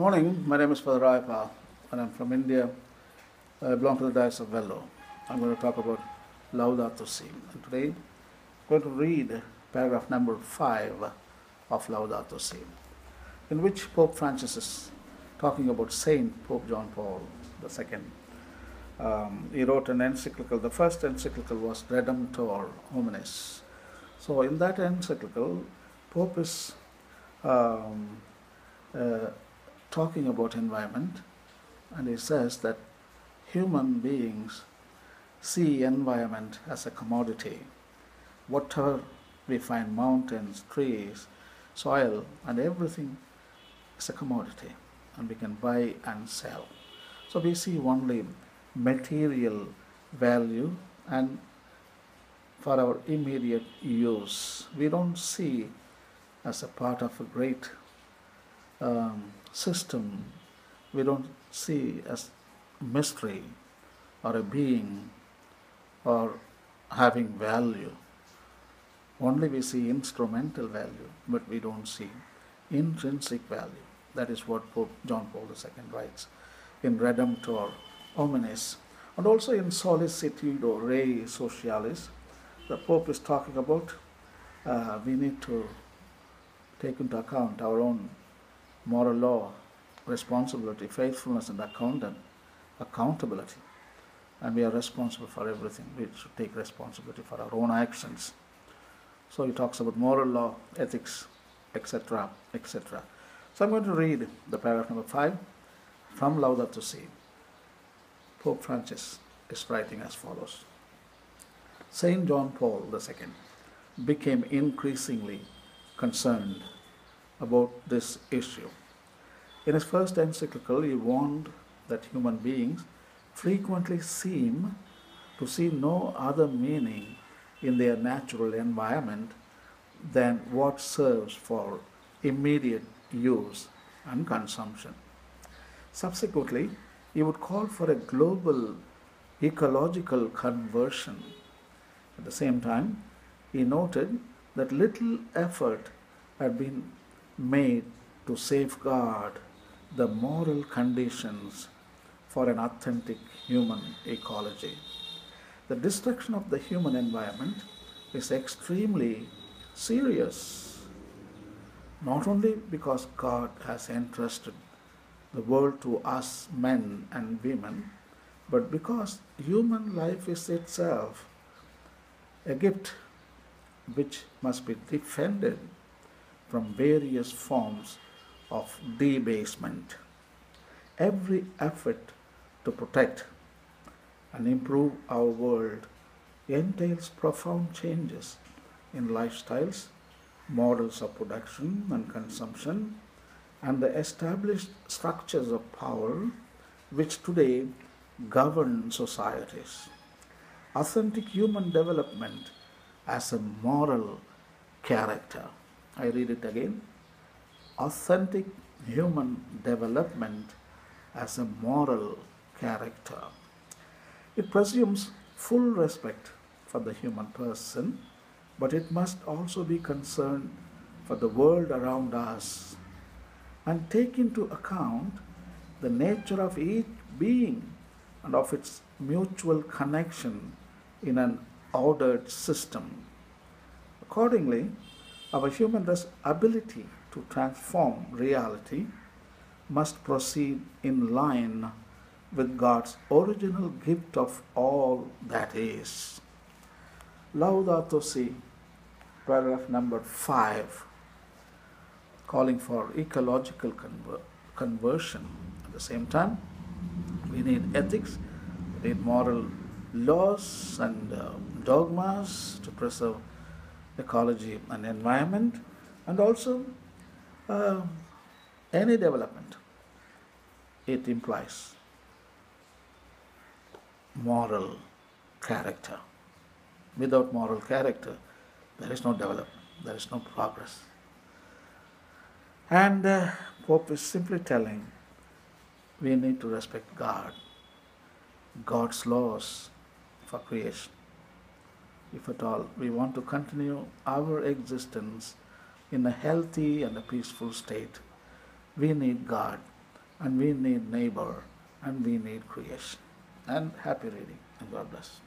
Morning, my name is Father Rayapal and I'm from India. I belong to the Diocese of Vellore. I'm going to talk about Laudato Si. And today I'm going to read paragraph number 5 of Laudato Si, in which Pope Francis is talking about Saint Pope John Paul II. He wrote an encyclical. The first encyclical was Redemptor Hominis. So in that encyclical, Pope is um, uh, talking about environment, and he says that human beings see environment as a commodity. Whatever we find, mountains, trees, soil, and everything is a commodity, and we can buy and sell. So we see only material value and for our immediate use. We don't see as a part of a great system. We don't see as mystery or a being or having value. Only we see instrumental value, but we don't see intrinsic value. That is what Pope John Paul II writes in Redemptor Hominis. And also in Sollicitudo Rei Socialis, the Pope is talking about we need to take into account our own moral law, responsibility, faithfulness, and accountability. And we are responsible for everything. We should take responsibility for our own actions. So he talks about moral law, ethics, etc., etc. So I'm going to read the paragraph number 5 from Laudato Si. Pope Francis is writing as follows. Saint John Paul II became increasingly concerned about this issue. In his first encyclical, he warned that human beings frequently seem to see no other meaning in their natural environment than what serves for immediate use and consumption. Subsequently, he would call for a global ecological conversion. At the same time, he noted that little effort had been made to safeguard the moral conditions for an authentic human ecology. The destruction of the human environment is extremely serious, not only because God has entrusted the world to us men and women, but because human life is itself a gift which must be defended from various forms of debasement. Every effort to protect and improve our world entails profound changes in lifestyles, models of production and consumption, and the established structures of power which today govern societies. Authentic human development as a moral character. I read it again. Authentic human development as a moral character. It presumes full respect for the human person, but it must also be concerned for the world around us and take into account the nature of each being and of its mutual connection in an ordered system. Accordingly, our human ability to transform reality must proceed in line with God's original gift of all that is. Laudato Si, paragraph number 5, calling for ecological conversion. At the same time, we need ethics, we need moral laws and dogmas to preserve ecology and environment, and also uh, any development. It implies moral character. Without moral character, there is no development, there is no progress. And Pope is simply telling we need to respect God, God's laws for creation. If at all we want to continue our existence in a healthy and a peaceful state, we need God and we need neighbor, and we need creation. And happy reading, and God bless.